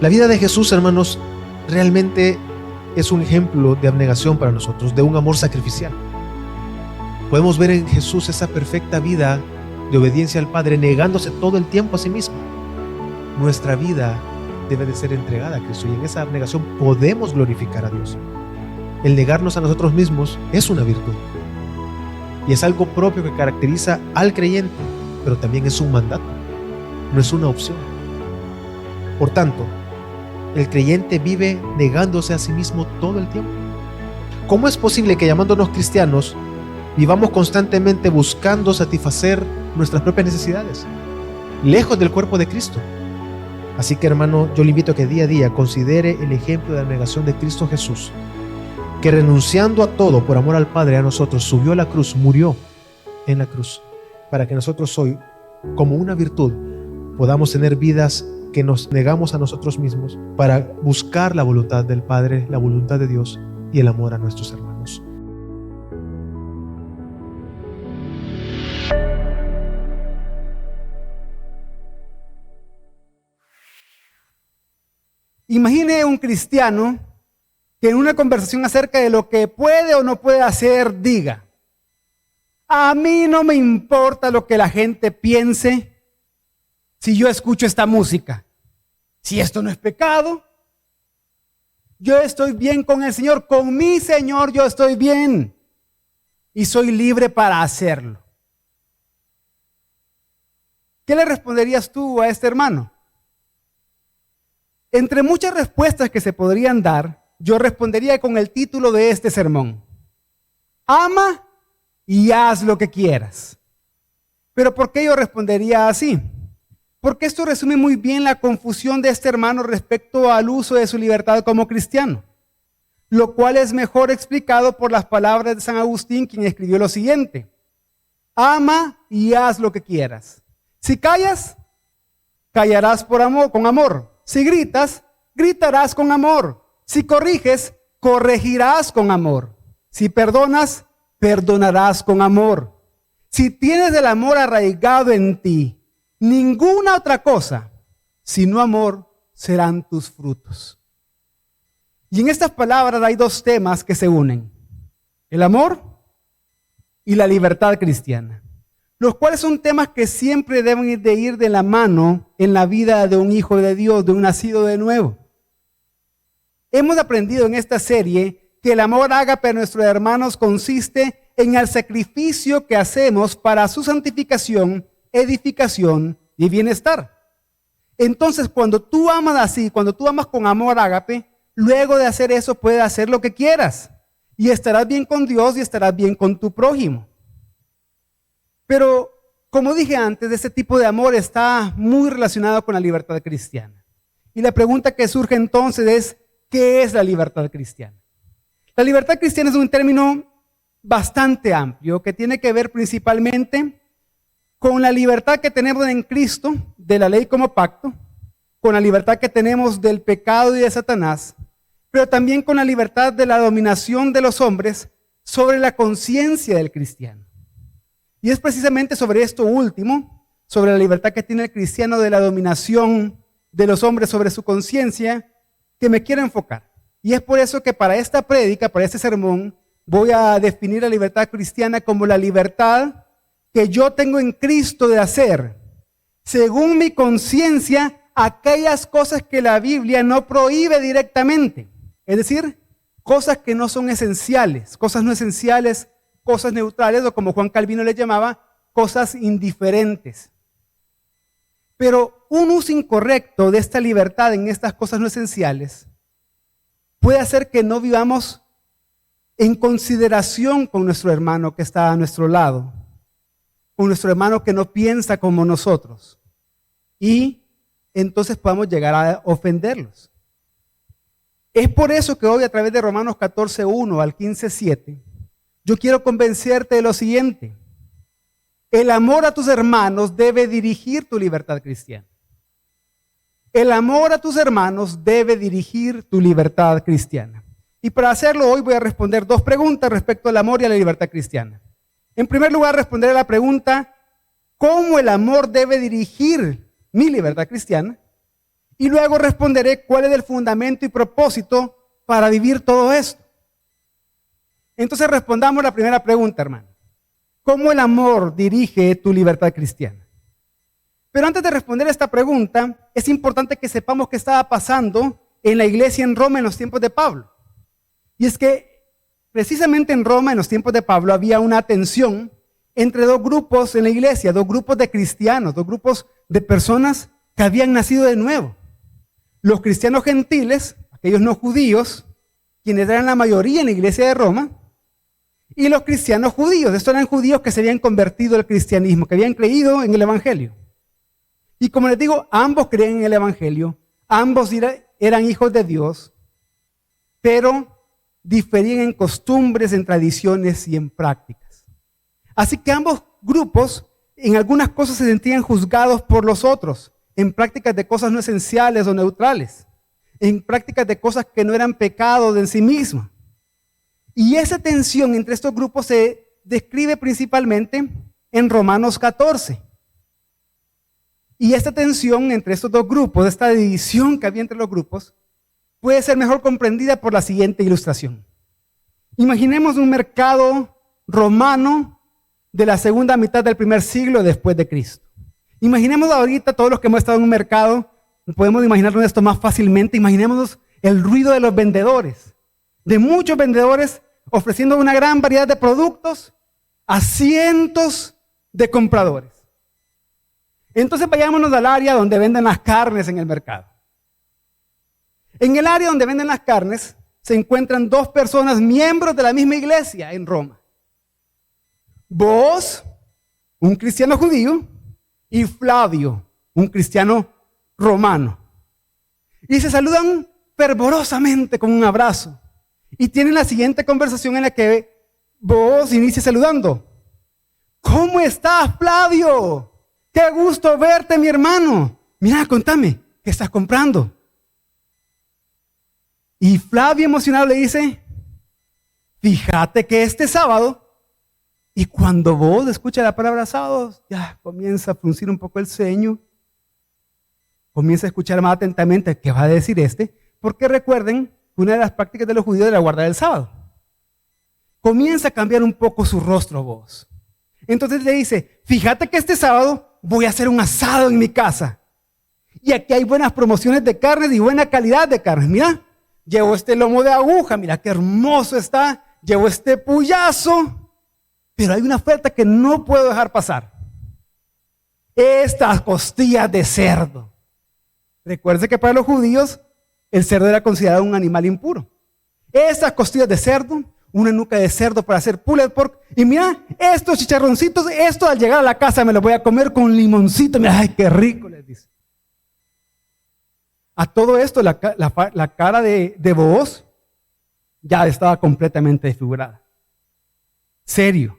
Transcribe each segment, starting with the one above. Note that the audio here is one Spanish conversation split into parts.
La vida de Jesús, hermanos, realmente es un ejemplo de abnegación para nosotros, de un amor sacrificial. Podemos ver en Jesús esa perfecta vida de obediencia al Padre, negándose todo el tiempo a sí mismo. Nuestra vida debe de ser entregada a Cristo y en esa abnegación podemos glorificar a Dios. El negarnos a nosotros mismos es una virtud y es algo propio que caracteriza al creyente, pero también es un mandato, no es una opción. Por tanto, el creyente vive negándose a sí mismo todo el tiempo. ¿Cómo es posible que, llamándonos cristianos, vivamos constantemente buscando satisfacer nuestras propias necesidades, lejos del cuerpo de Cristo? Así que, hermano, yo le invito a que día a día considere el ejemplo de la abnegación de Cristo Jesús, que renunciando a todo por amor al Padre, a nosotros, subió a la cruz, murió en la cruz, para que nosotros hoy, como una virtud, podamos tener vidas que nos negamos a nosotros mismos para buscar la voluntad del Padre, la voluntad de Dios y el amor a nuestros hermanos. Imagine un cristiano que en una conversación acerca de lo que puede o no puede hacer, diga: a mí no me importa lo que la gente piense si yo escucho esta música. Si esto no es pecado, yo estoy bien con el Señor. Con mi Señor yo estoy bien y soy libre para hacerlo. ¿Qué le responderías tú a este hermano? Entre muchas respuestas que se podrían dar, yo respondería con el título de este sermón: ama y haz lo que quieras. ¿Pero por qué yo respondería así? Porque esto resume muy bien la confusión de este hermano respecto al uso de su libertad como cristiano, lo cual es mejor explicado por las palabras de San Agustín, quien escribió lo siguiente: ama y haz lo que quieras. Si callas, callarás por amor, con amor. Si gritas, gritarás con amor. Si corriges, corregirás con amor. Si perdonas, perdonarás con amor. Si tienes el amor arraigado en ti, ninguna otra cosa, sino amor, serán tus frutos. Y en estas palabras hay dos temas que se unen: el amor y la libertad cristiana, los cuales son temas que siempre deben de ir de la mano en la vida de un hijo de Dios, de un nacido de nuevo. Hemos aprendido en esta serie que el amor ágape a nuestros hermanos consiste en el sacrificio que hacemos para su santificación, edificación y bienestar. Entonces, cuando tú amas así, cuando tú amas con amor ágape, luego de hacer eso puedes hacer lo que quieras y estarás bien con Dios y estarás bien con tu prójimo. Pero, como dije antes, este tipo de amor está muy relacionado con la libertad cristiana. Y la pregunta que surge entonces es: ¿qué es la libertad cristiana? La libertad cristiana es un término bastante amplio que tiene que ver principalmente con la libertad que tenemos en Cristo, de la ley como pacto, con la libertad que tenemos del pecado y de Satanás, pero también con la libertad de la dominación de los hombres sobre la conciencia del cristiano. Y es precisamente sobre esto último, sobre la libertad que tiene el cristiano de la dominación de los hombres sobre su conciencia, que me quiero enfocar. Y es por eso que para esta prédica, para este sermón, voy a definir la libertad cristiana como la libertad que yo tengo en Cristo de hacer, según mi conciencia, aquellas cosas que la Biblia no prohíbe directamente. Es decir, cosas que no son esenciales, cosas no esenciales, cosas neutrales, o como Juan Calvino les llamaba, cosas indiferentes. Pero un uso incorrecto de esta libertad en estas cosas no esenciales puede hacer que no vivamos en consideración con nuestro hermano que está a nuestro lado, con nuestro hermano que no piensa como nosotros, y entonces podamos llegar a ofenderlos. Es por eso que hoy, a través de Romanos 14:1 al 15:7, yo quiero convencerte de lo siguiente: el amor a tus hermanos debe dirigir tu libertad cristiana. El amor a tus hermanos debe dirigir tu libertad cristiana. Y para hacerlo hoy voy a responder dos preguntas respecto al amor y a la libertad cristiana. En primer lugar, responderé a la pregunta: ¿cómo el amor debe dirigir mi libertad cristiana? Y luego responderé cuál es el fundamento y propósito para vivir todo esto. Entonces respondamos la primera pregunta, hermano. ¿Cómo el amor dirige tu libertad cristiana? Pero antes de responder esta pregunta, es importante que sepamos qué estaba pasando en la iglesia en Roma en los tiempos de Pablo. Y es que precisamente en Roma, en los tiempos de Pablo, había una tensión entre dos grupos en la iglesia, dos grupos de cristianos, dos grupos de personas que habían nacido de nuevo. Los cristianos gentiles, aquellos no judíos, quienes eran la mayoría en la iglesia de Roma, y los cristianos judíos. Estos eran judíos que se habían convertido al cristianismo, que habían creído en el evangelio. Y como les digo, ambos creen en el evangelio, ambos eran hijos de Dios, pero diferían en costumbres, en tradiciones y en prácticas. Así que ambos grupos en algunas cosas se sentían juzgados por los otros, en prácticas de cosas no esenciales o neutrales, en prácticas de cosas que no eran pecados en sí mismas. Y esa tensión entre estos grupos se describe principalmente en Romanos 14. Y esta tensión entre estos dos grupos, esta división que había entre los grupos, puede ser mejor comprendida por la siguiente ilustración. Imaginemos un mercado romano de la segunda mitad del primer siglo después de Cristo. Imaginemos ahorita todos los que hemos estado en un mercado, podemos imaginarnos esto más fácilmente. Imaginémonos el ruido de los vendedores, de muchos vendedores ofreciendo una gran variedad de productos a cientos de compradores. Entonces vayámonos al área donde venden las carnes en el mercado. En el área donde venden las carnes se encuentran dos personas miembros de la misma iglesia en Roma. Vos, un cristiano judío, y Flavio, un cristiano romano. Y se saludan fervorosamente con un abrazo. Y tienen la siguiente conversación en la que vos inicia saludando. ¿Cómo estás, Flavio? Qué gusto verte, mi hermano. Mira, contame, ¿qué estás comprando? Y Flavio emocionado le dice, fíjate que este sábado, y cuando vos escuchas la palabra sábado, ya comienza a fruncir un poco el ceño, comienza a escuchar más atentamente qué va a decir porque recuerden, una de las prácticas de los judíos era guardar el sábado. Comienza a cambiar un poco su rostro vos. Entonces le dice, fíjate que este sábado voy a hacer un asado en mi casa. Y aquí hay buenas promociones de carnes y buena calidad de carnes. Mira, llevo este lomo de aguja, mira qué hermoso está. Llevo este puyazo. Pero hay una oferta que no puedo dejar pasar. Estas costillas de cerdo. Recuerde que para los judíos el cerdo era considerado un animal impuro. Estas costillas de cerdo, una nuca de cerdo para hacer pulled pork. Y mira, estos chicharroncitos, esto al llegar a la casa me los voy a comer con limoncito. Mira, ay, qué rico, les dice. A todo esto, la cara de Booz ya estaba completamente desfigurada. Serio.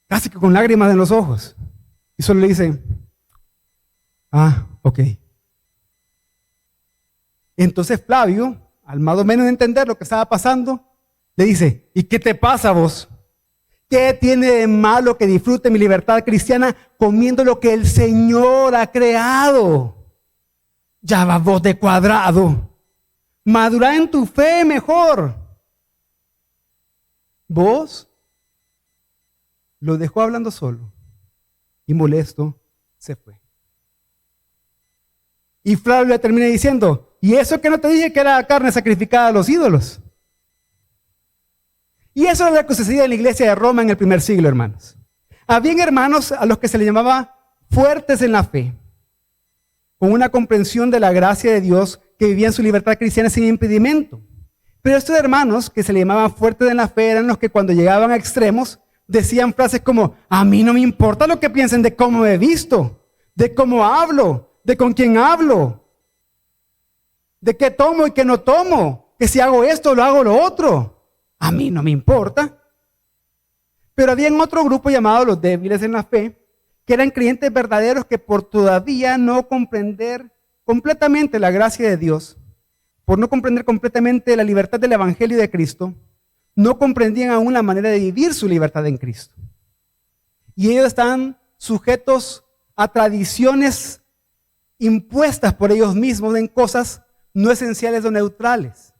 Casi que con lágrimas en los ojos. Y solo le dice, ok. Entonces Flavio, al más o menos entender lo que estaba pasando, le dice, ¿y qué te pasa vos? ¿Qué tiene de malo que disfrute mi libertad cristiana comiendo lo que el Señor ha creado? Ya vas vos de cuadrado. Madurá en tu fe mejor. Vos lo dejó hablando solo y molesto se fue. Y Flavio le termina diciendo, ¿y eso que no te dije que era carne sacrificada a los ídolos? Y eso es lo que sucedía en la iglesia de Roma en el primer siglo, hermanos. Habían hermanos a los que se les llamaba fuertes en la fe, con una comprensión de la gracia de Dios, que vivían su libertad cristiana sin impedimento. Pero estos hermanos que se les llamaban fuertes en la fe eran los que cuando llegaban a extremos decían frases como, a mí no me importa lo que piensen de cómo me he visto, de cómo hablo, de con quién hablo, de qué tomo y qué no tomo, que si hago esto, lo hago lo otro. A mí no me importa. Pero había otro grupo llamado los débiles en la fe, que eran creyentes verdaderos que por todavía no comprender completamente la gracia de Dios, por no comprender completamente la libertad del Evangelio de Cristo, no comprendían aún la manera de vivir su libertad en Cristo. Y ellos estaban sujetos a tradiciones impuestas por ellos mismos en cosas no esenciales o neutrales,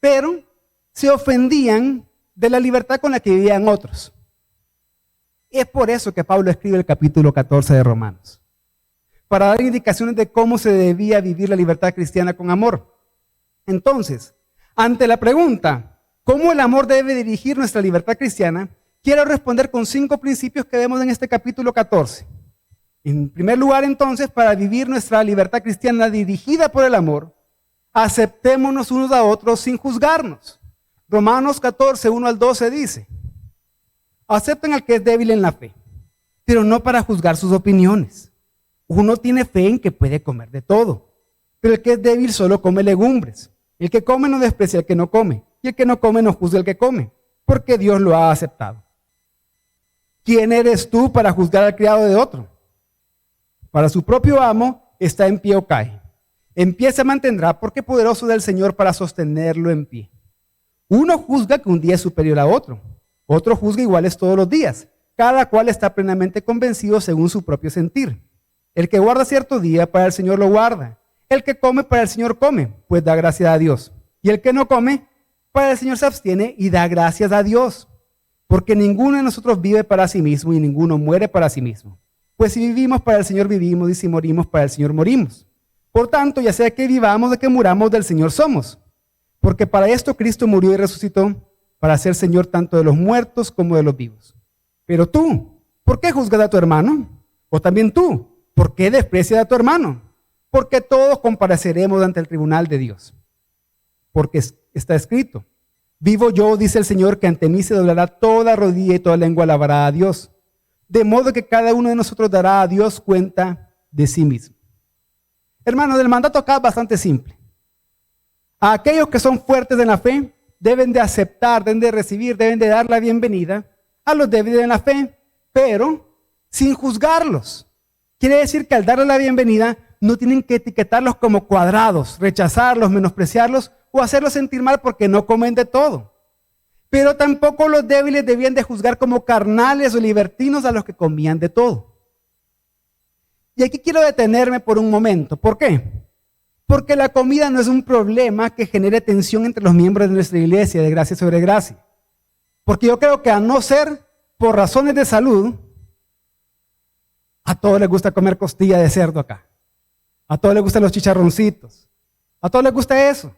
pero se ofendían de la libertad con la que vivían otros. Es por eso que Pablo escribe el capítulo 14 de Romanos, para dar indicaciones de cómo se debía vivir la libertad cristiana con amor. Entonces, ante la pregunta, ¿cómo el amor debe dirigir nuestra libertad cristiana?, quiero responder con 5 principios que vemos en este capítulo 14. En primer lugar, entonces, para vivir nuestra libertad cristiana dirigida por el amor, aceptémonos unos a otros sin juzgarnos. Romanos 14, 1 al 12 dice: acepten al que es débil en la fe, pero no para juzgar sus opiniones. Uno tiene fe en que puede comer de todo, pero el que es débil solo come legumbres. El que come no desprecia al que no come, y el que no come no juzga al que come, porque Dios lo ha aceptado. ¿Quién eres tú para juzgar al criado de otro? Para su propio amo está en pie o cae. En pie se mantendrá, porque poderoso del Señor para sostenerlo en pie. Uno juzga que un día es superior a otro. Otro juzga iguales todos los días. Cada cual está plenamente convencido según su propio sentir. El que guarda cierto día, para el Señor lo guarda. El que come, para el Señor come, pues da gracias a Dios. Y el que no come, para el Señor se abstiene y da gracias a Dios. Porque ninguno de nosotros vive para sí mismo y ninguno muere para sí mismo. Pues si vivimos, para el Señor vivimos, y si morimos, para el Señor morimos. Por tanto, ya sea que vivamos o que muramos, del Señor somos. Porque para esto Cristo murió y resucitó, para ser Señor tanto de los muertos como de los vivos. Pero tú, ¿por qué juzgas a tu hermano? O también tú, ¿por qué desprecias a tu hermano? Porque todos compareceremos ante el tribunal de Dios. Porque está escrito: vivo yo, dice el Señor, que ante mí se doblará toda rodilla y toda lengua alabará a Dios. De modo que cada uno de nosotros dará a Dios cuenta de sí mismo. Hermanos, el mandato acá es bastante simple. A aquellos que son fuertes en la fe, deben de aceptar, deben de recibir, deben de dar la bienvenida a los débiles en la fe, pero sin juzgarlos. Quiere decir que al darle la bienvenida, no tienen que etiquetarlos como cuadrados, rechazarlos, menospreciarlos o hacerlos sentir mal porque no comen de todo. Pero tampoco los débiles debían de juzgar como carnales o libertinos a los que comían de todo. Y aquí quiero detenerme por un momento. ¿Por qué? Porque la comida no es un problema que genere tensión entre los miembros de nuestra iglesia de Gracia sobre Gracia. Porque yo creo que a no ser por razones de salud, a todos les gusta comer costilla de cerdo acá. A todos les gustan los chicharroncitos. A todos les gusta eso.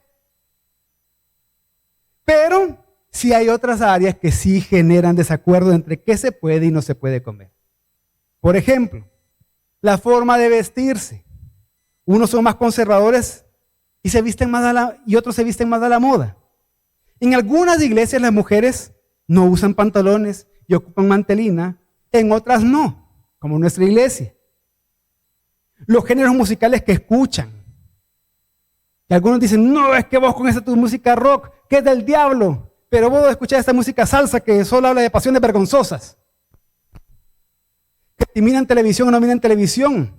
Pero sí hay otras áreas que sí generan desacuerdo entre qué se puede y no se puede comer. Por ejemplo, la forma de vestirse. Unos son más conservadores y se visten más y otros se visten más a la moda. En algunas iglesias las mujeres no usan pantalones y ocupan mantelina, en otras no, como nuestra iglesia. Los géneros musicales que escuchan. Y algunos dicen: no, es que vos con esa tu música rock, que es del diablo, pero vos escuchás esta música salsa que solo habla de pasiones vergonzosas. Que si miran televisión o no miran televisión.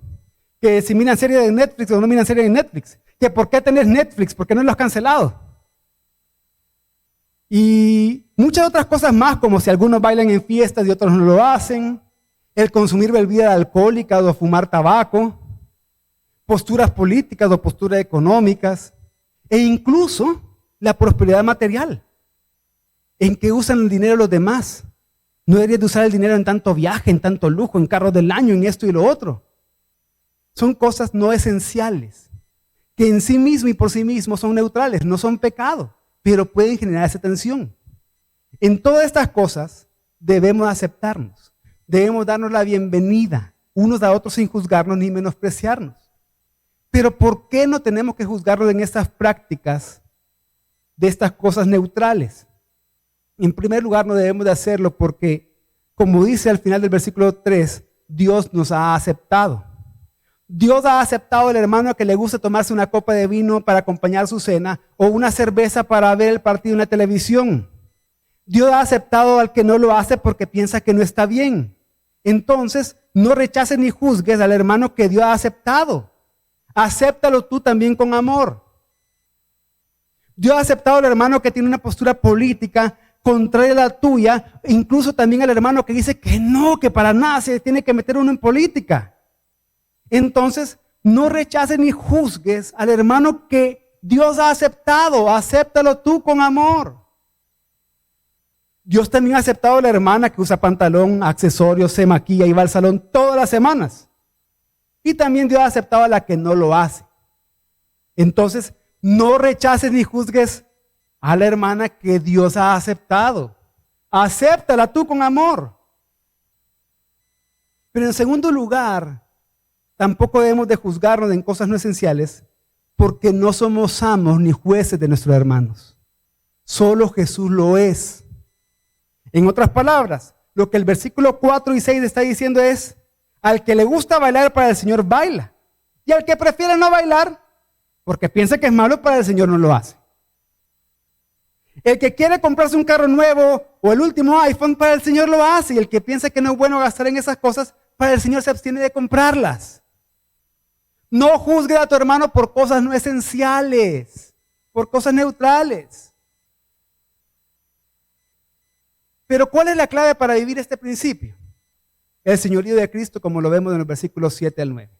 Que si miran series de Netflix o no miran series de Netflix. Que por qué tenés Netflix, por qué no lo has cancelado. Y muchas otras cosas más, como si algunos bailan en fiestas y otros no lo hacen. El consumir bebidas alcohólicas o fumar tabaco. Posturas políticas o posturas económicas. E incluso la prosperidad material. En que usan el dinero los demás. No deberías de usar el dinero en tanto viaje, en tanto lujo, en carros del año, en esto y lo otro. Son cosas no esenciales, que en sí mismo y por sí mismos son neutrales, no son pecado, pero pueden generar esa tensión. En todas estas cosas debemos aceptarnos, debemos darnos la bienvenida unos a otros sin juzgarnos ni menospreciarnos. Pero ¿por qué no tenemos que juzgarnos en estas prácticas de estas cosas neutrales? En primer lugar, no debemos de hacerlo porque, como dice al final del versículo 3, Dios nos ha aceptado. Dios ha aceptado al hermano que le gusta tomarse una copa de vino para acompañar su cena o una cerveza para ver el partido en la televisión. Dios ha aceptado al que no lo hace porque piensa que no está bien. Entonces, no rechaces ni juzgues al hermano que Dios ha aceptado. Acéptalo tú también con amor. Dios ha aceptado al hermano que tiene una postura política contraria a la tuya, incluso también al hermano que dice que no, que para nada se tiene que meter uno en política. Entonces, no rechaces ni juzgues al hermano que Dios ha aceptado. Acéptalo tú con amor. Dios también ha aceptado a la hermana que usa pantalón, accesorios, se maquilla y va al salón todas las semanas. Y también Dios ha aceptado a la que no lo hace. Entonces, no rechaces ni juzgues a la hermana que Dios ha aceptado. Acéptala tú con amor. Pero en segundo lugar, tampoco debemos de juzgarnos en cosas no esenciales, porque no somos amos ni jueces de nuestros hermanos. Solo Jesús lo es. En otras palabras, lo que el versículo 4 y 6 está diciendo es: al que le gusta bailar para el Señor, baila. Y al que prefiere no bailar, porque piensa que es malo, para el Señor no lo hace. El que quiere comprarse un carro nuevo o el último iPhone, para el Señor lo hace. Y el que piensa que no es bueno gastar en esas cosas, para el Señor se abstiene de comprarlas. No juzgues a tu hermano por cosas no esenciales, por cosas neutrales. Pero ¿cuál es la clave para vivir este principio? El señorío de Cristo, como lo vemos en los versículos 7 al 9.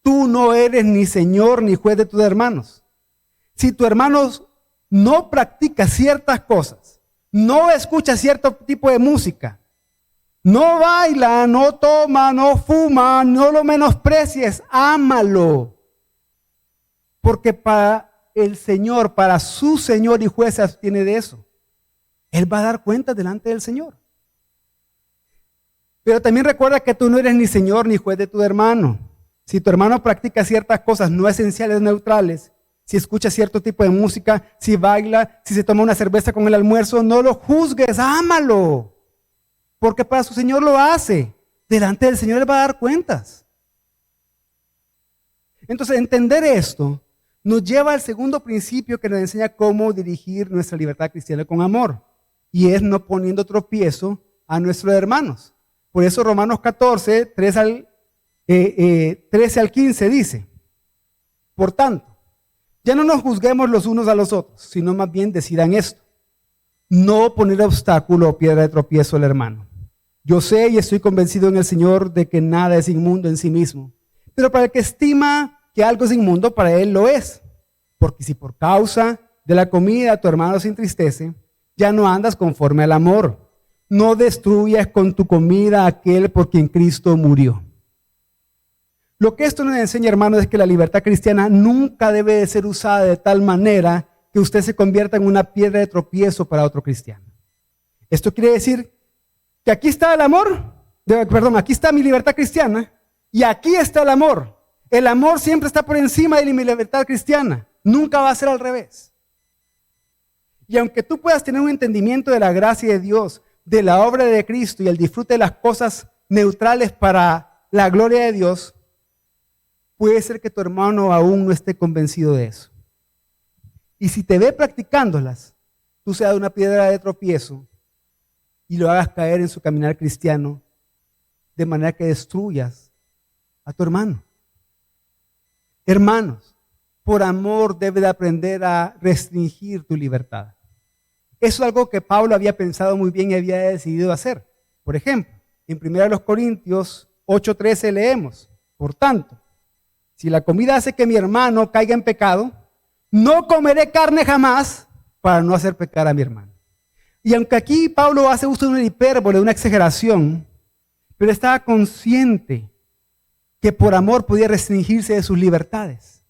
Tú no eres ni señor ni juez de tus hermanos. Si tu hermano no practica ciertas cosas, no escucha cierto tipo de música, no baila, no toma, no fuma, no lo menosprecies, ámalo. Porque para el Señor, para su Señor y juez se abstiene de eso. Él va a dar cuenta delante del Señor. Pero también recuerda que tú no eres ni señor ni juez de tu hermano. Si tu hermano practica ciertas cosas no esenciales, neutrales, si escucha cierto tipo de música, si baila, si se toma una cerveza con el almuerzo, no lo juzgues, ámalo. Porque para su Señor lo hace. Delante del Señor Él va a dar cuentas. Entonces, entender esto nos lleva al segundo principio que nos enseña cómo dirigir nuestra libertad cristiana con amor. Y es no poniendo tropiezo a nuestros hermanos. Por eso Romanos 14, 13 al 15 dice: por tanto, ya no nos juzguemos los unos a los otros, sino más bien decidan esto: no poner obstáculo o piedra de tropiezo al hermano. Yo sé y estoy convencido en el Señor de que nada es inmundo en sí mismo, pero para el que estima que algo es inmundo, para él lo es. Porque si por causa de la comida tu hermano se entristece, ya no andas conforme al amor. No destruyas con tu comida a aquel por quien Cristo murió. Lo que esto nos enseña, hermanos, es que la libertad cristiana nunca debe de ser usada de tal manera que usted se convierta en una piedra de tropiezo para otro cristiano. Esto quiere decir que aquí está el amor, aquí está mi libertad cristiana y aquí está el amor. El amor siempre está por encima de mi libertad cristiana. Nunca va a ser al revés. Y aunque tú puedas tener un entendimiento de la gracia de Dios, de la obra de Cristo y el disfrute de las cosas neutrales para la gloria de Dios, puede ser que tu hermano aún no esté convencido de eso. Y si te ve practicándolas, tú seas una piedra de tropiezo y lo hagas caer en su caminar cristiano, de manera que destruyas a tu hermano. Hermanos, por amor debes de aprender a restringir tu libertad. Eso es algo que Pablo había pensado muy bien y había decidido hacer. Por ejemplo, en 1 Corintios 8:13 leemos: por tanto, si la comida hace que mi hermano caiga en pecado, no comeré carne jamás para no hacer pecar a mi hermano. Y aunque aquí Pablo hace uso de una hipérbole, de una exageración, pero estaba consciente que por amor podía restringirse de sus libertades.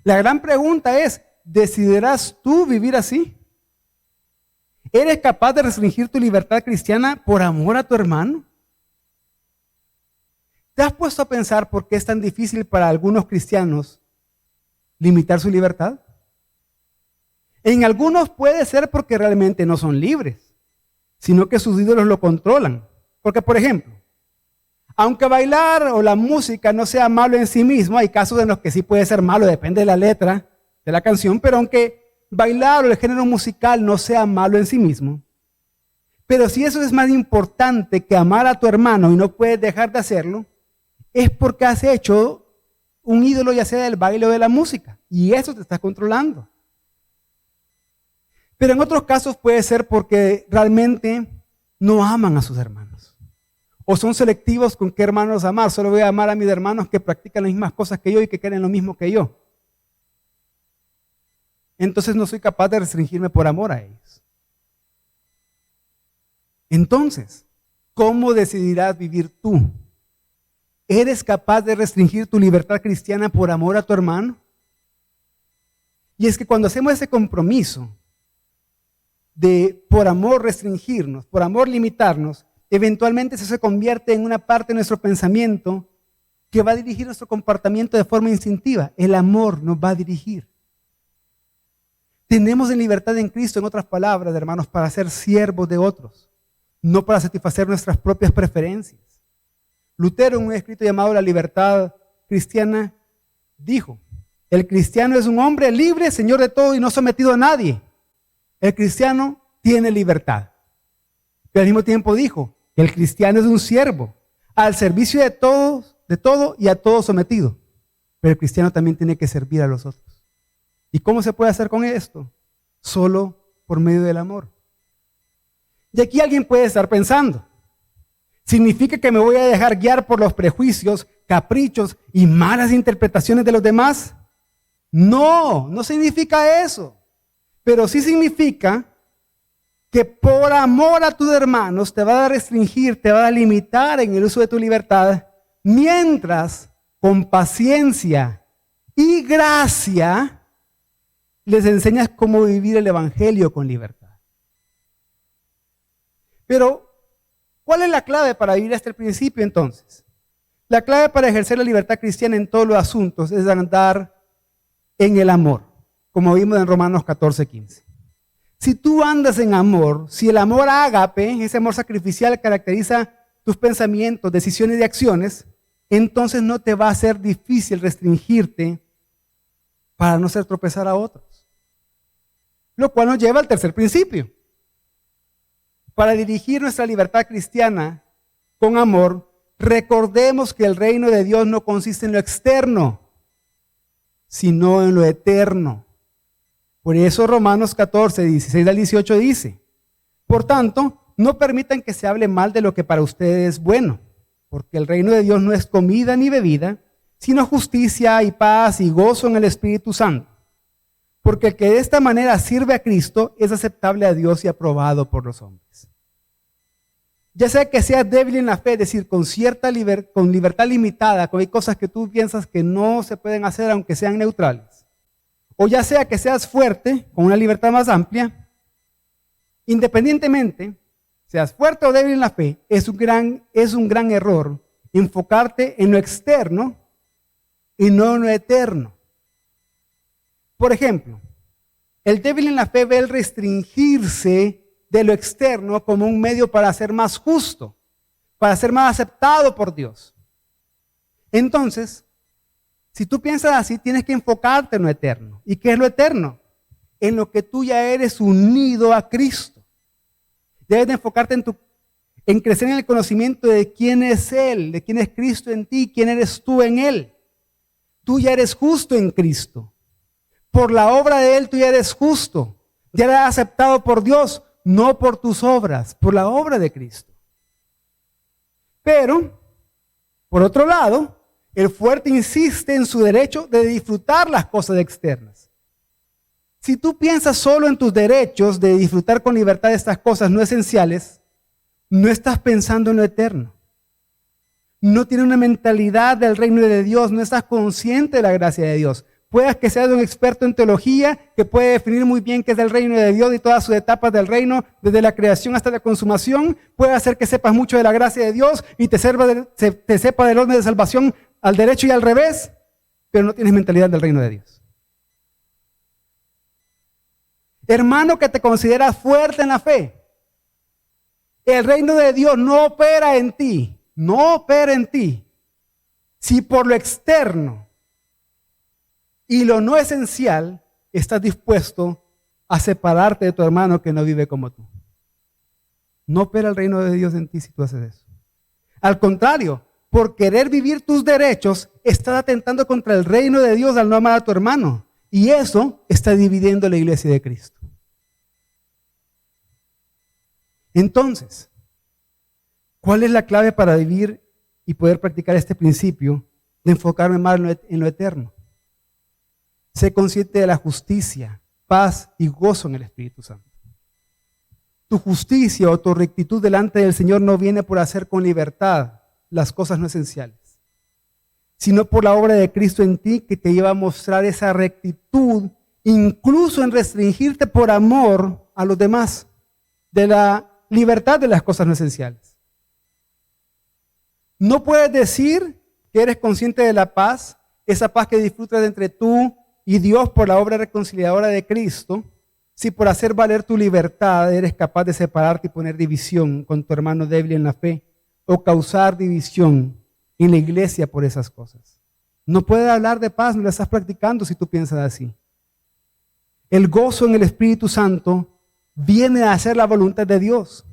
La gran pregunta es: ¿decidirás tú vivir así? ¿Eres capaz de restringir tu libertad cristiana por amor a tu hermano? ¿Te has puesto a pensar por qué es tan difícil para algunos cristianos limitar su libertad? En algunos puede ser porque realmente no son libres, sino que sus ídolos lo controlan. Porque, por ejemplo, aunque bailar o la música no sea malo en sí mismo, hay casos en los que sí puede ser malo, depende de la letra de la canción, pero aunque bailar o el género musical no sea malo en sí mismo, pero si eso es más importante que amar a tu hermano y no puedes dejar de hacerlo, es porque has hecho un ídolo, ya sea del baile o de la música, y eso te está controlando. Pero en otros casos puede ser porque realmente no aman a sus hermanos, ¿O son selectivos con qué hermanos amar? Solo voy a amar a mis hermanos que practican las mismas cosas que yo y que quieren lo mismo que yo. Entonces no soy capaz de restringirme por amor a ellos. Entonces, ¿cómo decidirás vivir tú? ¿Eres capaz de restringir tu libertad cristiana por amor a tu hermano? Y es que cuando hacemos ese compromiso de por amor restringirnos, por amor limitarnos, eventualmente eso se convierte en una parte de nuestro pensamiento que va a dirigir nuestro comportamiento de forma instintiva. El amor nos va a dirigir. Tenemos en libertad en Cristo, en otras palabras, hermanos, para ser siervos de otros, no para satisfacer nuestras propias preferencias. Lutero, en un escrito llamado La Libertad Cristiana, dijo: el cristiano es un hombre libre, señor de todo y no sometido a nadie. El cristiano tiene libertad. Pero al mismo tiempo dijo: el cristiano es un siervo, al servicio de todos, de todo y a todos sometido. Pero el cristiano también tiene que servir a los otros. ¿Y cómo se puede hacer con esto? Solo por medio del amor. Y aquí alguien puede estar pensando: ¿significa que me voy a dejar guiar por los prejuicios, caprichos y malas interpretaciones de los demás? No, no significa eso. Pero sí significa que por amor a tus hermanos te va a restringir, te va a limitar en el uso de tu libertad, mientras con paciencia y gracia les enseñas cómo vivir el evangelio con libertad. Pero, ¿cuál es la clave para vivir hasta el principio entonces? La clave para ejercer la libertad cristiana en todos los asuntos es andar en el amor, como vimos en Romanos 14:15. Si tú andas en amor, si el amor ágape, ese amor sacrificial, caracteriza tus pensamientos, decisiones y acciones, entonces no te va a ser difícil restringirte para no hacer tropezar a otros. Lo cual nos lleva al tercer principio. Para dirigir nuestra libertad cristiana con amor, recordemos que el reino de Dios no consiste en lo externo, sino en lo eterno. Por eso Romanos 14, 16 al 18 dice: por tanto, no permitan que se hable mal de lo que para ustedes es bueno, porque el reino de Dios no es comida ni bebida, sino justicia y paz y gozo en el Espíritu Santo. Porque el que de esta manera sirve a Cristo es aceptable a Dios y aprobado por los hombres. Ya sea que seas débil en la fe, es decir, con libertad limitada, con hay cosas que tú piensas que no se pueden hacer aunque sean neutrales. O ya sea que seas fuerte, con una libertad más amplia, independientemente, seas fuerte o débil en la fe, es un gran error enfocarte en lo externo y no en lo eterno. Por ejemplo, el débil en la fe ve el restringirse de lo externo como un medio para ser más justo, para ser más aceptado por Dios. Entonces, si tú piensas así, tienes que enfocarte en lo eterno. ¿Y qué es lo eterno? En lo que tú ya eres unido a Cristo. Debes de enfocarte en crecer en el conocimiento de quién es Él, de quién es Cristo en ti, quién eres tú en Él. Tú ya eres justo en Cristo. Por la obra de Él tú ya eres justo. Ya eres aceptado por Dios, no por tus obras, por la obra de Cristo. Pero, por otro lado, el fuerte insiste en su derecho de disfrutar las cosas externas. Si tú piensas solo en tus derechos de disfrutar con libertad de estas cosas no esenciales, no estás pensando en lo eterno. No tienes una mentalidad del reino de Dios, no estás consciente de la gracia de Dios. Puedas que seas un experto en teología que puede definir muy bien qué es el reino de Dios y todas sus etapas del reino, desde la creación hasta la consumación. Puede hacer que sepas mucho de la gracia de Dios y te sepa del orden de salvación al derecho y al revés, pero no tienes mentalidad del reino de Dios. Hermano que te consideras fuerte en la fe, el reino de Dios no opera en ti, si por lo externo y lo no esencial estás dispuesto a separarte de tu hermano que no vive como tú. No opera el reino de Dios en ti si tú haces eso. Al contrario, por querer vivir tus derechos, estás atentando contra el reino de Dios al no amar a tu hermano. Y eso está dividiendo la iglesia de Cristo. Entonces, ¿Cuál es la clave para vivir y poder practicar este principio de enfocarme más en lo eterno? Sé consciente de la justicia, paz y gozo en el Espíritu Santo. Tu justicia o tu rectitud delante del Señor no viene por hacer con libertad las cosas no esenciales, sino por la obra de Cristo en ti, que te lleva a mostrar esa rectitud, incluso en restringirte por amor a los demás, de la libertad de las cosas no esenciales. No puedes decir que eres consciente de la paz, esa paz que disfrutas entre tú y Dios por la obra reconciliadora de Cristo, si por hacer valer tu libertad eres capaz de separarte y poner división con tu hermano débil en la fe, o causar división en la iglesia por esas cosas. No puedes hablar de paz, no la estás practicando si tú piensas así. El gozo en el Espíritu Santo viene a hacer la voluntad de Dios.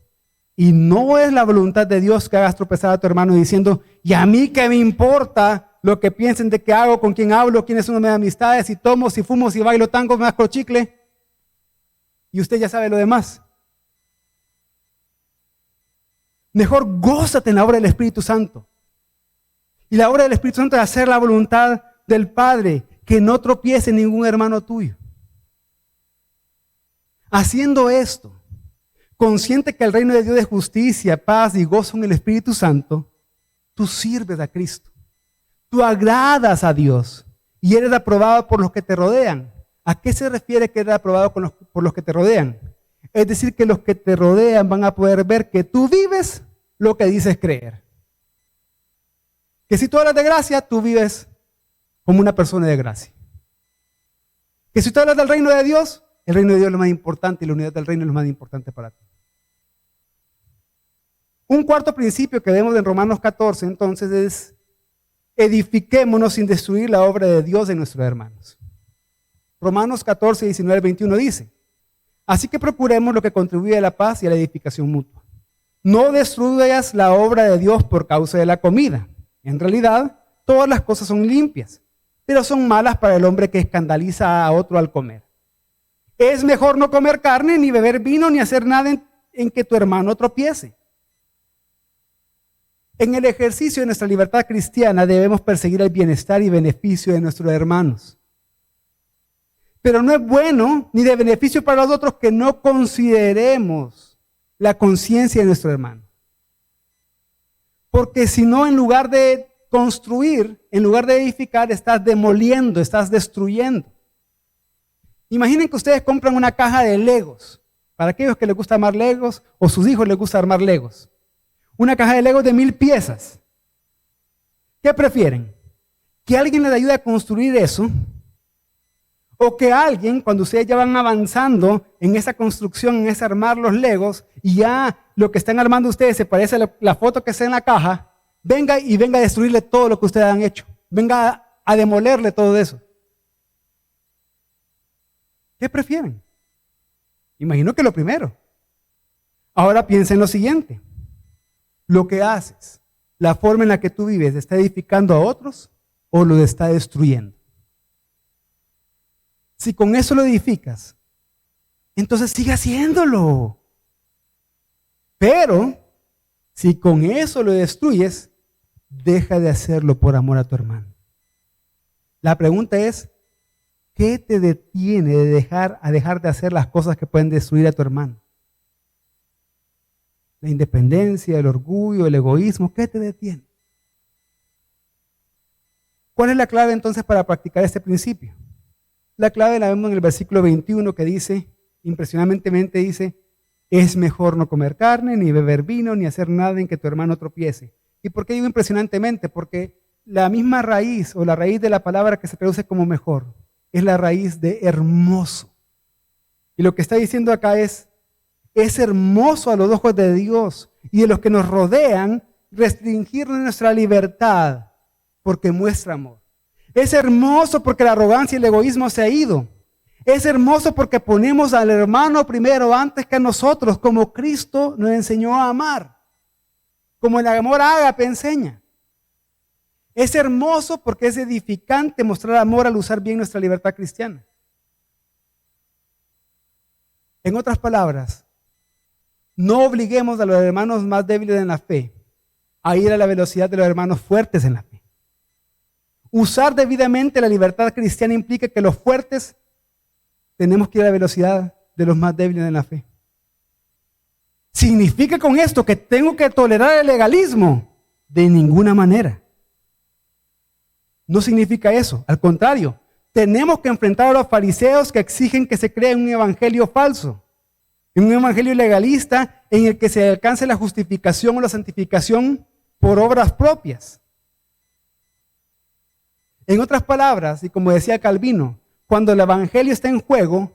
Y no es la voluntad de Dios que hagas tropezar a tu hermano diciendo, ¿y a mí qué me importa lo que piensen de qué hago, con quién hablo, quiénes son mis amistades, si tomo, si fumo, si bailo tango, me masco chicle? Y usted ya sabe lo demás. Mejor gózate en la obra del Espíritu Santo. Y la obra del Espíritu Santo es hacer la voluntad del Padre, que no tropiece ningún hermano tuyo. Haciendo esto, consciente que el reino de Dios es justicia, paz y gozo en el Espíritu Santo, tú sirves a Cristo. Tú agradas a Dios y eres aprobado por los que te rodean. ¿A qué se refiere que eres aprobado por los que te rodean? Es decir, que los que te rodean van a poder ver que tú vives lo que dices creer. Que si tú hablas de gracia, tú vives como una persona de gracia. Que si tú hablas del reino de Dios, el reino de Dios es lo más importante y la unidad del reino es lo más importante para ti. Un cuarto principio que vemos en Romanos 14, entonces, es edifiquémonos sin destruir la obra de Dios de nuestros hermanos. Romanos 14, 19, 21 dice, así que procuremos lo que contribuye a la paz y a la edificación mutua. No destruyas la obra de Dios por causa de la comida. En realidad, todas las cosas son limpias, pero son malas para el hombre que escandaliza a otro al comer. Es mejor no comer carne, ni beber vino, ni hacer nada en que tu hermano tropiece. En el ejercicio de nuestra libertad cristiana debemos perseguir el bienestar y beneficio de nuestros hermanos. Pero no es bueno ni de beneficio para los otros que no consideremos la conciencia de nuestro hermano. Porque si no, en lugar de construir, en lugar de edificar, estás demoliendo, estás destruyendo. Imaginen que ustedes compran una caja de Legos, para aquellos que les gusta armar Legos o sus hijos les gusta armar Legos. Una caja de Legos de 1000 piezas. ¿Qué prefieren? ¿Que alguien les ayude a construir eso? ¿O que alguien, cuando ustedes ya van avanzando en esa construcción, en ese armar los Legos, y ya lo que están armando ustedes se parece a la foto que está en la caja, venga a destruirle todo lo que ustedes han hecho? Venga a demolerle todo eso. ¿Qué prefieren? Imagino que lo primero. Ahora piensa en lo siguiente. Lo que haces, la forma en la que tú vives, ¿está edificando a otros o lo está destruyendo? Si con eso lo edificas, entonces sigue haciéndolo. Pero si con eso lo destruyes, deja de hacerlo por amor a tu hermano. La pregunta es, ¿qué te detiene de dejar de hacer las cosas que pueden destruir a tu hermano? La independencia, el orgullo, el egoísmo, ¿qué te detiene? ¿Cuál es la clave entonces para practicar este principio? La clave la vemos en el versículo 21 que dice, impresionantemente dice, es mejor no comer carne, ni beber vino, ni hacer nada en que tu hermano tropiece. ¿Y por qué digo impresionantemente? Porque la misma raíz o la raíz de la palabra que se traduce como mejor es la raíz de hermoso. Y lo que está diciendo acá es hermoso a los ojos de Dios y de los que nos rodean restringir nuestra libertad porque muestra amor. Es hermoso porque la arrogancia y el egoísmo se ha ido. Es hermoso porque ponemos al hermano primero antes que a nosotros, como Cristo nos enseñó a amar, como el amor ágape enseña. Es hermoso porque es edificante mostrar amor al usar bien nuestra libertad cristiana. En otras palabras, No obliguemos a los hermanos más débiles en la fe a ir a la velocidad de los hermanos fuertes en la fe. Usar debidamente la libertad cristiana implica que los fuertes tenemos que ir a la velocidad de los más débiles en la fe. ¿Significa con esto que tengo que tolerar el legalismo? De ninguna manera. No significa eso. Al contrario, tenemos que enfrentar a los fariseos que exigen que se crea un evangelio falso, un evangelio legalista en el que se alcance la justificación o la santificación por obras propias. En otras palabras, y como decía Calvino, cuando el evangelio está en juego,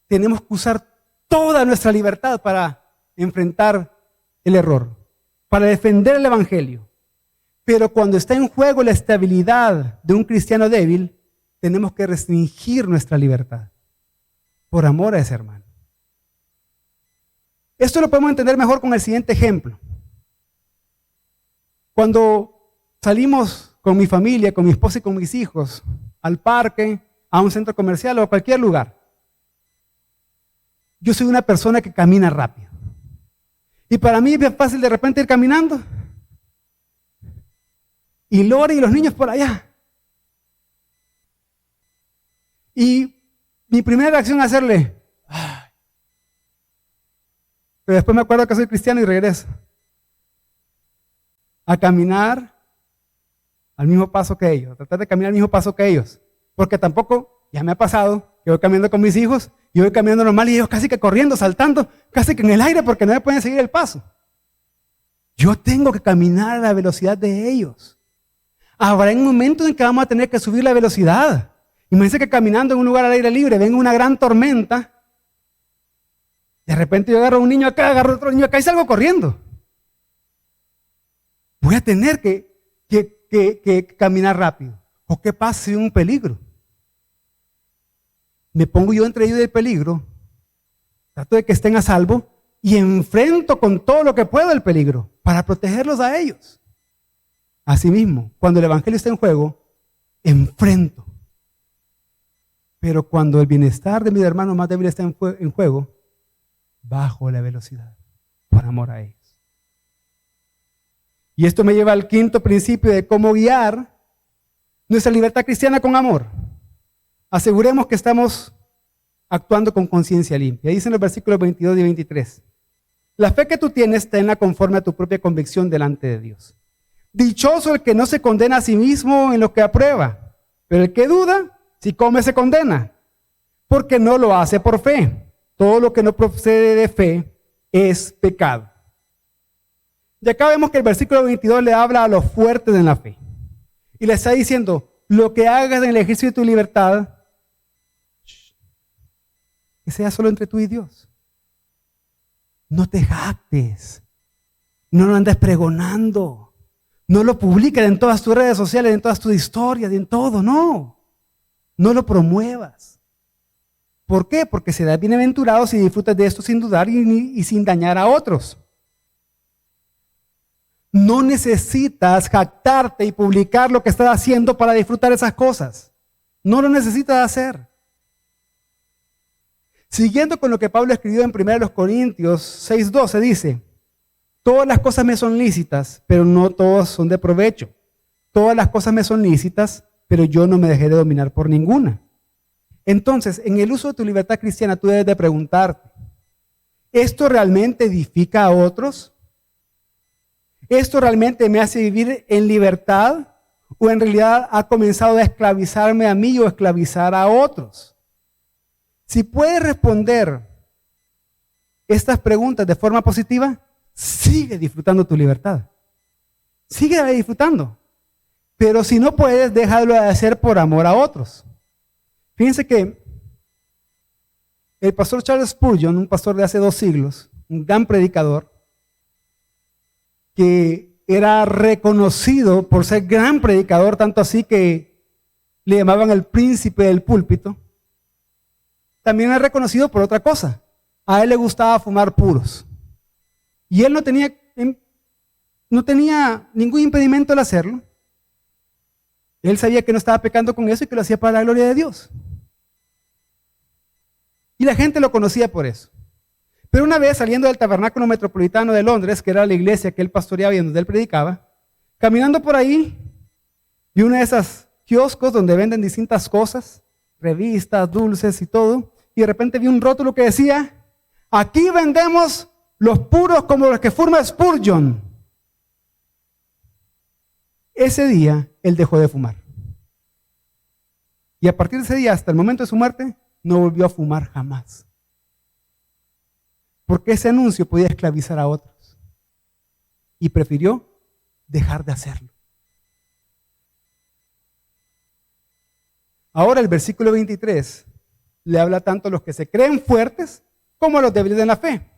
tenemos que usar toda nuestra libertad para enfrentar el error, para defender el evangelio. Pero cuando está en juego la estabilidad de un cristiano débil, tenemos que restringir nuestra libertad por amor a ese hermano. Esto lo podemos entender mejor con el siguiente ejemplo. Cuando salimos con mi familia, con mi esposa y con mis hijos al parque, a un centro comercial o a cualquier lugar, yo soy una persona que camina rápido. Y para mí es bien fácil de repente ir caminando. Y Lore y los niños por allá. Y mi primera reacción es hacerle. Pero después me acuerdo que soy cristiano y regreso. A caminar al mismo paso que ellos. A tratar de caminar al mismo paso que ellos. Porque tampoco, ya me ha pasado, que voy caminando con mis hijos, y voy caminando normal y ellos casi que corriendo, saltando, casi que en el aire porque no me pueden seguir el paso. Yo tengo que caminar a la velocidad de ellos. Habrá un momento en que vamos a tener que subir la velocidad. Imagínense que caminando en un lugar al aire libre venga una gran tormenta. De repente yo agarro a un niño acá, agarro a otro niño acá y salgo corriendo. Voy a tener que caminar rápido. ¿O qué pasa si hay un peligro? Me pongo yo entre ellos del peligro, trato de que estén a salvo y enfrento con todo lo que puedo el peligro para protegerlos a ellos. Asimismo, cuando el evangelio está en juego, enfrento. Pero cuando el bienestar de mis hermanos más débiles está en juego, bajo la velocidad por amor a ellos. Y esto me lleva al quinto principio de cómo guiar nuestra libertad cristiana con amor. Aseguremos que estamos actuando con conciencia limpia. Dicen los versículos 22 y 23. La fe que tú tienes, tenla conforme a tu propia convicción delante de Dios. Dichoso el que no se condena a sí mismo en lo que aprueba, pero el que duda, si come se condena, porque no lo hace por fe. Todo lo que no procede de fe es pecado. Y acá vemos que el versículo 22 le habla a los fuertes en la fe. Y le está diciendo, lo que hagas en el ejercicio de tu libertad, que sea solo entre tú y Dios. No te jactes. No lo andes pregonando. No lo publiques en todas tus redes sociales, en todas tus historias, en todo. No. No lo promuevas. ¿Por qué? Porque serás bienaventurado si disfrutas de esto sin dudar y sin dañar a otros. No necesitas jactarte y publicar lo que estás haciendo para disfrutar esas cosas. No lo necesitas hacer. Siguiendo con lo que Pablo escribió en 1 Corintios 6:12, dice, todas las cosas me son lícitas, pero no todas son de provecho. Todas las cosas me son lícitas, pero yo no me dejaré dominar por ninguna. Entonces, en el uso de tu libertad cristiana, tú debes de preguntarte, ¿esto realmente edifica a otros? ¿Esto realmente me hace vivir en libertad? ¿O en realidad ha comenzado a esclavizarme a mí o esclavizar a otros? Si puedes responder estas preguntas de forma positiva, sigue disfrutando tu libertad. Sigue disfrutando. Pero si no puedes, déjalo de hacer por amor a otros. Fíjense que el pastor Charles Spurgeon, un pastor de hace 2 siglos, un gran predicador, que era reconocido por ser gran predicador, tanto así que le llamaban el príncipe del púlpito, también es reconocido por otra cosa. A él le gustaba fumar puros. Y él no tenía ningún impedimento al hacerlo. Él sabía que no estaba pecando con eso y que lo hacía para la gloria de Dios. Y la gente lo conocía por eso. Pero una vez saliendo del Tabernáculo Metropolitano de Londres, que era la iglesia que él pastoreaba y donde él predicaba, caminando por ahí, vi una de esas kioscos donde venden distintas cosas, revistas, dulces y todo, y de repente vi un rótulo que decía, aquí vendemos los puros como los que fuma Spurgeon. Ese día, él dejó de fumar. Y a partir de ese día, hasta el momento de su muerte, no volvió a fumar jamás. Porque ese anuncio podía esclavizar a otros. Y prefirió dejar de hacerlo. Ahora el versículo 23 le habla tanto a los que se creen fuertes como a los débiles en la fe.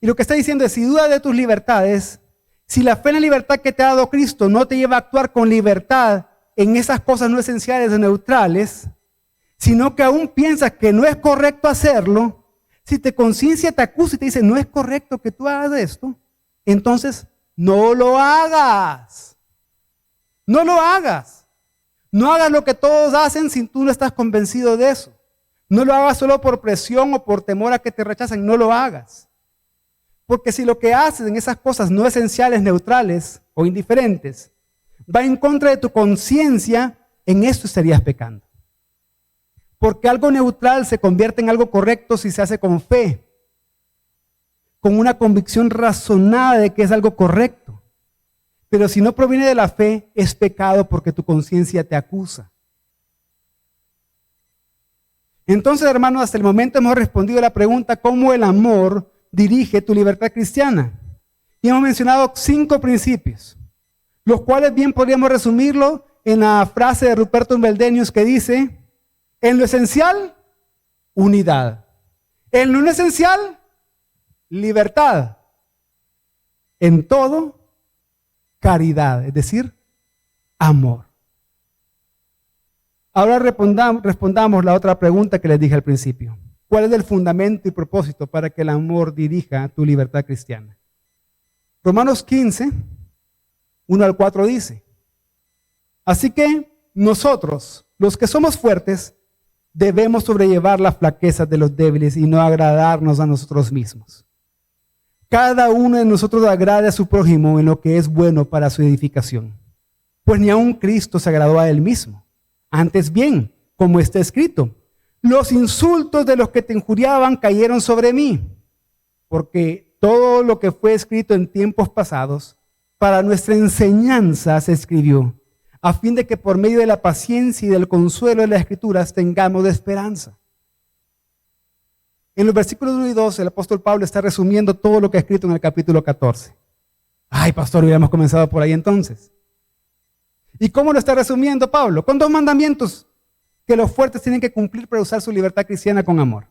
Y lo que está diciendo es, si dudas de tus libertades, si la fe en la libertad que te ha dado Cristo no te lleva a actuar con libertad en esas cosas no esenciales o neutrales, sino que aún piensas que no es correcto hacerlo, si tu conciencia te acusa y te dice, no es correcto que tú hagas esto, entonces no lo hagas. No lo hagas. No hagas lo que todos hacen si tú no estás convencido de eso. No lo hagas solo por presión o por temor a que te rechacen. No lo hagas. Porque si lo que haces en esas cosas no esenciales, neutrales o indiferentes, va en contra de tu conciencia, en esto estarías pecando. Porque algo neutral se convierte en algo correcto si se hace con fe, con una convicción razonada de que es algo correcto. Pero si no proviene de la fe, es pecado porque tu conciencia te acusa. Entonces, hermanos, hasta el momento hemos respondido a la pregunta ¿cómo el amor dirige tu libertad cristiana? Y hemos mencionado 5 principios, los cuales bien podríamos resumirlo en la frase de Ruperto Beldenius que dice, en lo esencial, unidad. En lo no esencial, libertad. En todo, caridad, es decir, amor. Ahora respondamos la otra pregunta que les dije al principio. ¿Cuál es el fundamento y propósito para que el amor dirija tu libertad cristiana? Romanos 15, 1 al 4 dice, así que nosotros, los que somos fuertes, debemos sobrellevar las flaquezas de los débiles y no agradarnos a nosotros mismos. Cada uno de nosotros agrade a su prójimo en lo que es bueno para su edificación. Pues ni aun Cristo se agradó a él mismo. Antes bien, como está escrito, los insultos de los que te injuriaban cayeron sobre mí, porque todo lo que fue escrito en tiempos pasados, para nuestra enseñanza se escribió, a fin de que por medio de la paciencia y del consuelo de las Escrituras tengamos esperanza. En los versículos 1 y 2, el apóstol Pablo está resumiendo todo lo que ha escrito en el capítulo 14. Ay, pastor, hubiéramos comenzado por ahí entonces. ¿Y cómo lo está resumiendo Pablo? Con 2 mandamientos que los fuertes tienen que cumplir para usar su libertad cristiana con amor.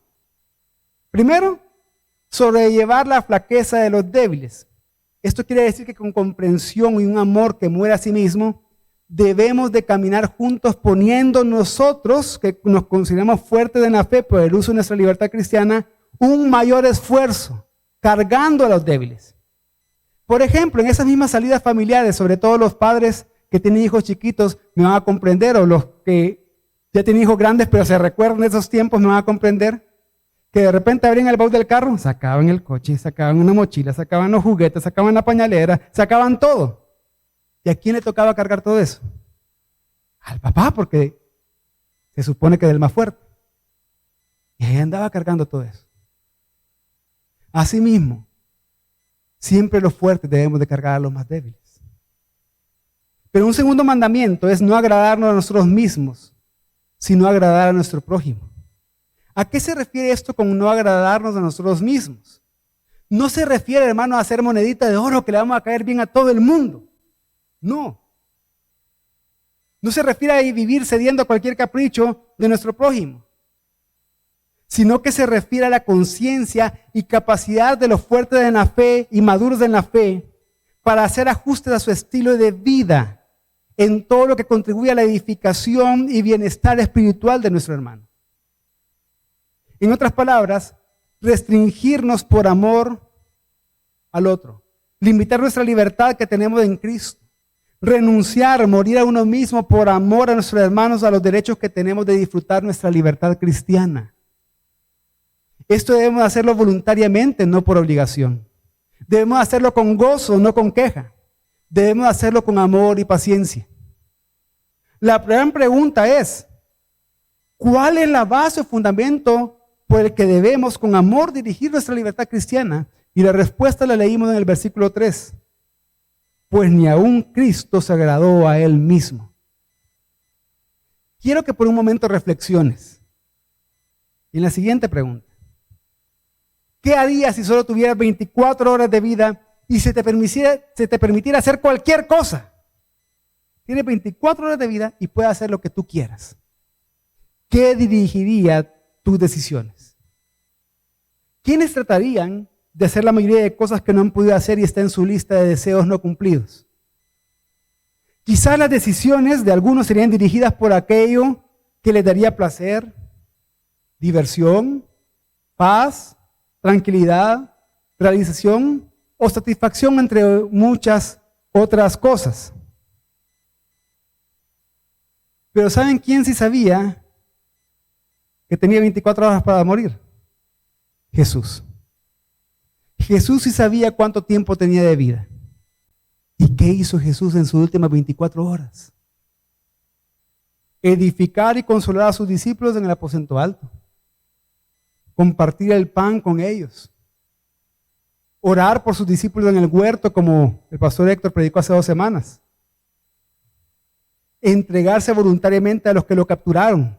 Primero, sobrellevar la flaqueza de los débiles. Esto quiere decir que con comprensión y un amor que muere a sí mismo, debemos de caminar juntos poniendo nosotros, que nos consideramos fuertes en la fe por el uso de nuestra libertad cristiana, un mayor esfuerzo, cargando a los débiles. Por ejemplo, en esas mismas salidas familiares, sobre todo los padres que tienen hijos chiquitos me van a comprender, o los que ya tienen hijos grandes pero se recuerdan de esos tiempos me van a comprender, que de repente abrían el baúl del carro, sacaban el coche, sacaban una mochila, sacaban los juguetes, sacaban la pañalera, sacaban todo. ¿Y a quién le tocaba cargar todo eso? Al papá, porque se supone que es el más fuerte. Y ahí andaba cargando todo eso. Asimismo, siempre los fuertes debemos de cargar a los más débiles. Pero un segundo mandamiento es no agradarnos a nosotros mismos, sino agradar a nuestro prójimo. ¿A qué se refiere esto con no agradarnos a nosotros mismos? No se refiere, hermano, a hacer monedita de oro que le vamos a caer bien a todo el mundo. No. No se refiere a vivir cediendo a cualquier capricho de nuestro prójimo, sino que se refiere a la conciencia y capacidad de los fuertes en la fe y maduros en la fe para hacer ajustes a su estilo de vida en todo lo que contribuye a la edificación y bienestar espiritual de nuestro hermano. En otras palabras, restringirnos por amor al otro, limitar nuestra libertad que tenemos en Cristo, renunciar, morir a uno mismo por amor a nuestros hermanos, a los derechos que tenemos de disfrutar nuestra libertad cristiana. Esto debemos hacerlo voluntariamente, no por obligación. Debemos hacerlo con gozo, no con queja. Debemos hacerlo con amor y paciencia. La gran pregunta es, ¿cuál es la base o fundamento por el que debemos con amor dirigir nuestra libertad cristiana? Y la respuesta la leímos en el versículo 3. Pues ni aun Cristo se agradó a él mismo. Quiero que por un momento reflexiones en la siguiente pregunta. ¿Qué harías si solo tuvieras 24 horas de vida y se te permitiera hacer cualquier cosa? Tienes 24 horas de vida y puedes hacer lo que tú quieras. ¿Qué dirigiría tus decisiones? ¿Quiénes tratarían de hacer la mayoría de cosas que no han podido hacer y está en su lista de deseos no cumplidos? Quizás las decisiones de algunos serían dirigidas por aquello que les daría placer, diversión, paz, tranquilidad, realización o satisfacción, entre muchas otras cosas. Pero ¿saben quién sí sabía que tenía 24 horas para morir? Jesús. Jesús sí sabía cuánto tiempo tenía de vida. ¿Y qué hizo Jesús en sus últimas 24 horas? Edificar y consolar a sus discípulos en el aposento alto. Compartir el pan con ellos. Orar por sus discípulos en el huerto, como el pastor Héctor predicó hace 2 semanas. Entregarse voluntariamente a los que lo capturaron.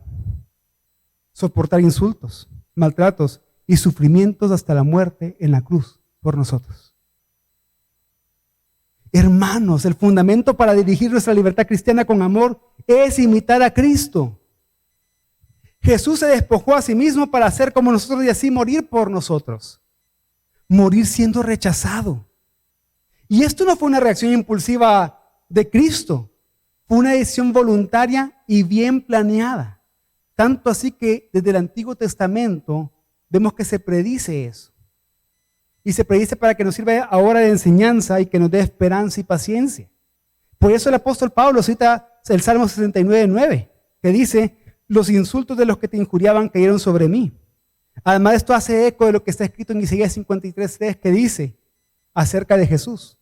Soportar insultos, maltratos y sufrimientos hasta la muerte en la cruz por nosotros. Hermanos, el fundamento para dirigir nuestra libertad cristiana con amor es imitar a Cristo. Jesús se despojó a sí mismo para ser como nosotros y así morir por nosotros. Morir siendo rechazado. Y esto no fue una reacción impulsiva de Cristo. Fue una decisión voluntaria y bien planeada. Tanto así que desde el Antiguo Testamento vemos que se predice eso. Y se predice para que nos sirva ahora de enseñanza y que nos dé esperanza y paciencia. Por eso el apóstol Pablo cita el Salmo 69:9, que dice: los insultos de los que te injuriaban cayeron sobre mí. Además, esto hace eco de lo que está escrito en Isaías 53:3, que dice acerca de Jesús: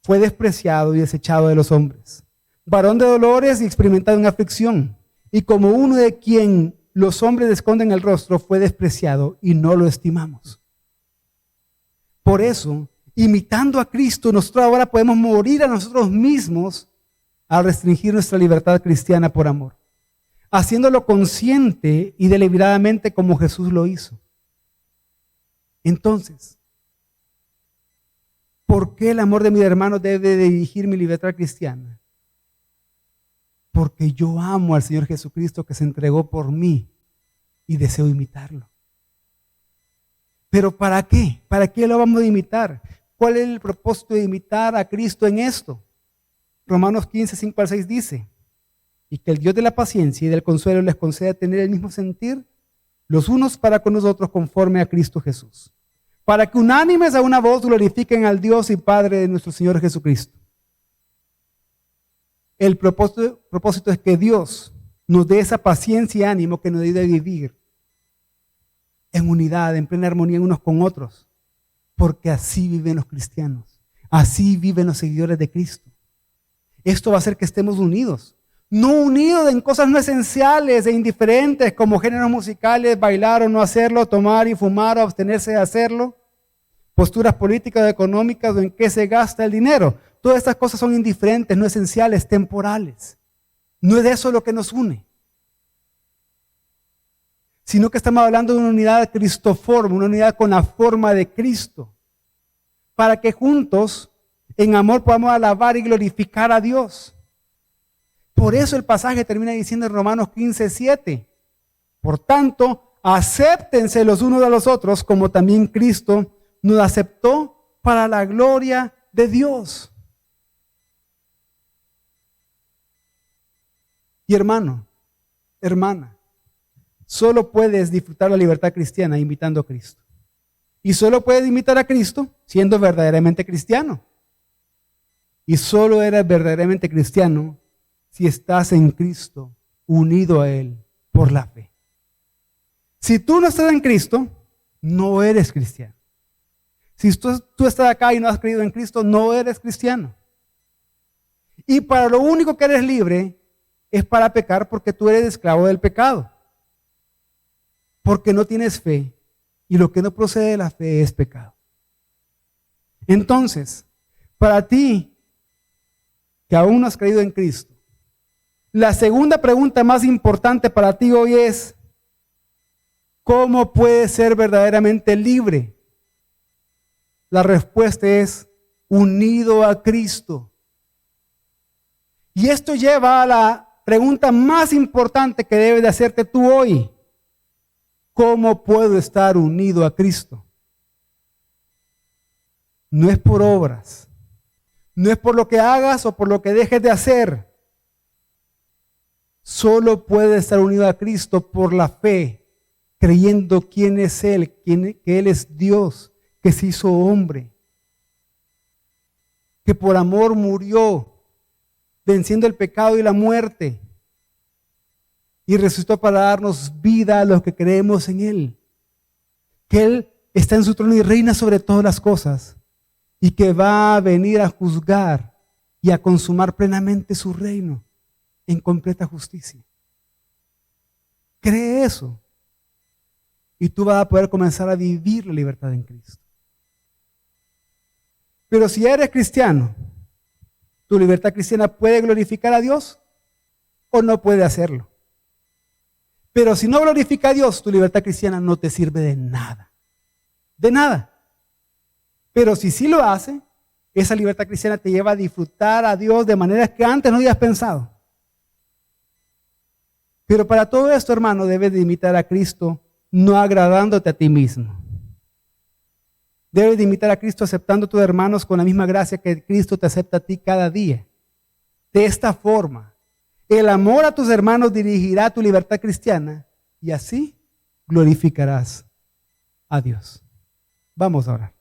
fue despreciado y desechado de los hombres, varón de dolores y experimentado en aflicción, y como uno de quien los hombres esconden el rostro, fue despreciado y no lo estimamos. Por eso, imitando a Cristo, nosotros ahora podemos morir a nosotros mismos al restringir nuestra libertad cristiana por amor, haciéndolo consciente y deliberadamente como Jesús lo hizo. Entonces, ¿por qué el amor de mi hermano debe dirigir mi libertad cristiana? Porque yo amo al Señor Jesucristo que se entregó por mí y deseo imitarlo. ¿Pero para qué? ¿Para qué lo vamos a imitar? ¿Cuál es el propósito de imitar a Cristo en esto? Romanos 15:5-6 dice: y que el Dios de la paciencia y del consuelo les conceda tener el mismo sentir los unos para con los otros conforme a Cristo Jesús, para que unánimes a una voz glorifiquen al Dios y Padre de nuestro Señor Jesucristo. El propósito es que Dios nos dé esa paciencia y ánimo que nos ayude a vivir en unidad, en plena armonía unos con otros, porque así viven los cristianos, así viven los seguidores de Cristo. Esto va a hacer que estemos unidos, no unidos en cosas no esenciales e indiferentes como géneros musicales, bailar o no hacerlo, tomar y fumar o abstenerse de hacerlo, posturas políticas o económicas o en qué se gasta el dinero. Todas estas cosas son indiferentes, no esenciales, temporales. No es de eso lo que nos une, sino que estamos hablando de una unidad cristoforme, una unidad con la forma de Cristo, para que juntos en amor podamos alabar y glorificar a Dios. Por eso el pasaje termina diciendo en Romanos 15:7, por tanto, acéptense los unos a los otros como también Cristo nos aceptó para la gloria de Dios. Y hermano, hermana, solo puedes disfrutar la libertad cristiana imitando a Cristo. Y solo puedes imitar a Cristo siendo verdaderamente cristiano. Y solo eres verdaderamente cristiano si estás en Cristo, unido a Él por la fe. Si tú no estás en Cristo, no eres cristiano. Si tú estás acá y no has creído en Cristo, no eres cristiano. Y para lo único que eres libre es para pecar, porque tú eres esclavo del pecado. Porque no tienes fe, y lo que no procede de la fe es pecado. Entonces, para ti, que aún no has creído en Cristo, la segunda pregunta más importante para ti hoy es: ¿cómo puedes ser verdaderamente libre? La respuesta es: unido a Cristo. Y esto lleva a la pregunta más importante que debes de hacerte tú hoy: ¿cómo puedo estar unido a Cristo? No es por obras, no es por lo que hagas o por lo que dejes de hacer. Solo puedes estar unido a Cristo por la fe, creyendo quién es Él, que Él es Dios, que se hizo hombre, que por amor murió, venciendo el pecado y la muerte, y resucitó para darnos vida a los que creemos en Él, que Él está en su trono y reina sobre todas las cosas, y que va a venir a juzgar y a consumar plenamente su reino en completa justicia. Cree eso, y tú vas a poder comenzar a vivir la libertad en Cristo. Pero si eres cristiano, ¿tu libertad cristiana puede glorificar a Dios o no puede hacerlo? Pero si no glorifica a Dios, tu libertad cristiana no te sirve de nada. De nada. Pero si sí lo hace, esa libertad cristiana te lleva a disfrutar a Dios de maneras que antes no habías pensado. Pero para todo esto, hermano, debes de imitar a Cristo, no agradándote a ti mismo. Debes de imitar a Cristo aceptando a tus hermanos con la misma gracia que Cristo te acepta a ti cada día. De esta forma, el amor a tus hermanos dirigirá tu libertad cristiana y así glorificarás a Dios. Vamos a orar.